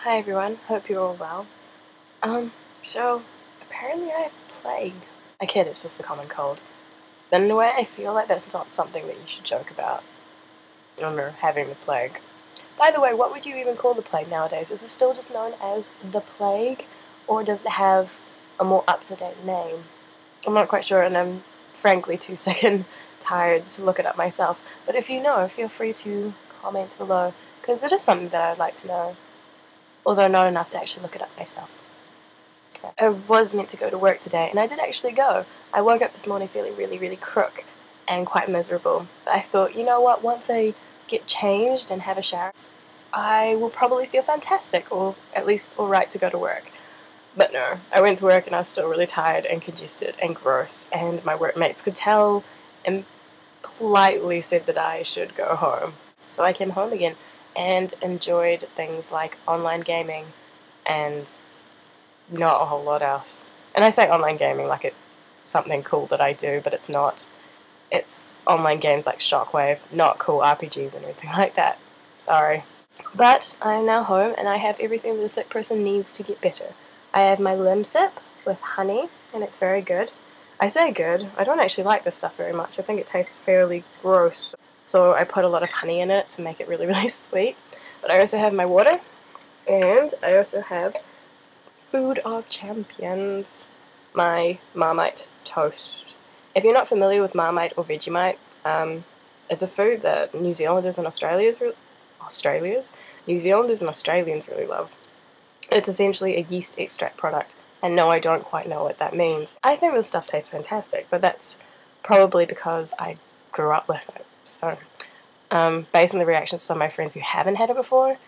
Hi everyone, hope you're all well. So apparently I have plague. I kid, it's just the common cold. But in a way I feel like that's not something that you should joke about. I don't know, having the plague. By the way, what would you even call the plague nowadays? Is it still just known as the plague? Or does it have a more up-to-date name? I'm not quite sure, and I'm frankly too sick and tired to look it up myself. But if you know, feel free to comment below, because it is something that I'd like to know. Although not enough to actually look it up myself. I was meant to go to work today, and I did actually go. I woke up this morning feeling really crook and quite miserable. But I thought, you know what, once I get changed and have a shower, I will probably feel fantastic, or at least alright to go to work. But no, I went to work and I was still really tired and congested and gross, and my workmates could tell and politely said that I should go home. So I came home again and enjoyed things like online gaming and not a whole lot else. And I say online gaming like it's something cool that I do, but it's not. It's online games like Shockwave, not cool RPGs and everything like that. Sorry. But I'm now home and I have everything that a sick person needs to get better. I have my Limsip with honey, and it's very good. I say good, I don't actually like this stuff very much. I think it tastes fairly gross. So I put a lot of honey in it to make it really sweet. But I also have my water, and I also have Food of Champions, my Marmite toast. If you're not familiar with Marmite or Vegemite, it's a food that New Zealanders and New Zealanders and Australians really love. It's essentially a yeast extract product, and no, I don't quite know what that means. I think this stuff tastes fantastic, but that's probably because I grew up with it. So, based on the reactions of some of my friends who haven't had it before,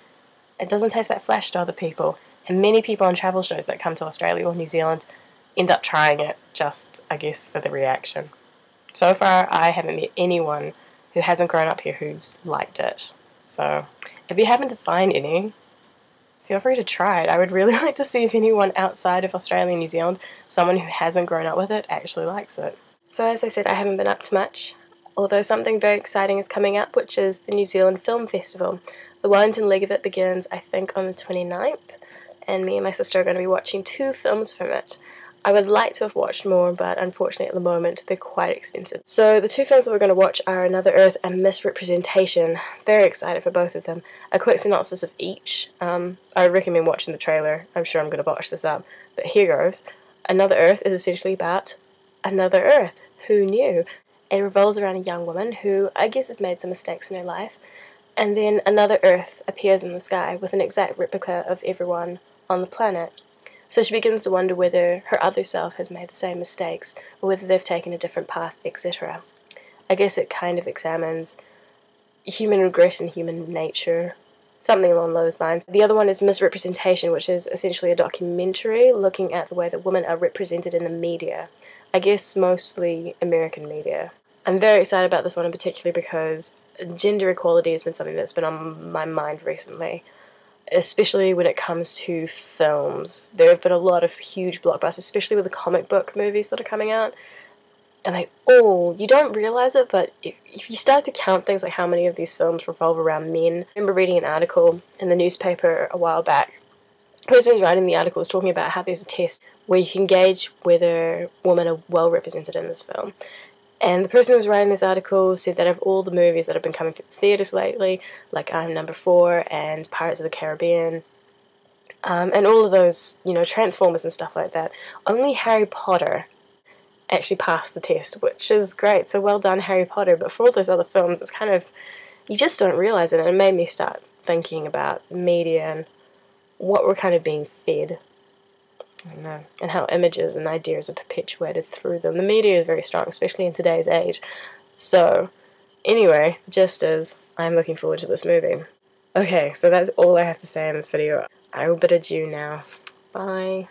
it doesn't taste that flesh to other people. And many people on travel shows that come to Australia or New Zealand end up trying it just, I guess, for the reaction. So far, I haven't met anyone who hasn't grown up here who's liked it. So, if you happen to find any, feel free to try it. I would really like to see if anyone outside of Australia and New Zealand, someone who hasn't grown up with it, actually likes it. So as I said, I haven't been up to much, although something very exciting is coming up, which is the New Zealand Film Festival. The Wellington leg of it begins, I think, on the 29th, and me and my sister are going to be watching 2 films from it. I would like to have watched more, but unfortunately at the moment they're quite expensive. So the 2 films that we're going to watch are Another Earth and Misrepresentation. Very excited for both of them. A quick synopsis of each. I would recommend watching the trailer. I'm sure I'm going to botch this up, but here goes. Another Earth is essentially about another Earth. Who knew? It revolves around a young woman who I guess has made some mistakes in her life, and then another Earth appears in the sky with an exact replica of everyone on the planet. So she begins to wonder whether her other self has made the same mistakes, or whether they've taken a different path, etc. I guess it kind of examines human regret and human nature, something along those lines. The other one is Misrepresentation, which is essentially a documentary looking at the way that women are represented in the media. I guess mostly American media. I'm very excited about this one in particular because gender equality has been something that's been on my mind recently, especially when it comes to films. There have been a lot of huge blockbusters, especially with the comic book movies that are coming out, and you don't realise it, but if you start to count things like how many of these films revolve around men. I remember reading an article in the newspaper a while back. The person who was writing the article was talking about how there's a test where you can gauge whether women are well represented in this film. And the person who was writing this article said that of all the movies that have been coming to the theatres lately, like I'm Number 4 and Pirates of the Caribbean, and all of those, Transformers and stuff like that, only Harry Potter actually passed the test, which is great. So well done, Harry Potter. But for all those other films, it's kind of, you just don't realise it, and it made me start thinking about media and what we're kind of being fed. I don't know, and how images and ideas are perpetuated through them. The media is very strong, especially in today's age. So, anyway, just as I'm looking forward to this movie. Okay, so that's all I have to say in this video. I will bid adieu now. Bye.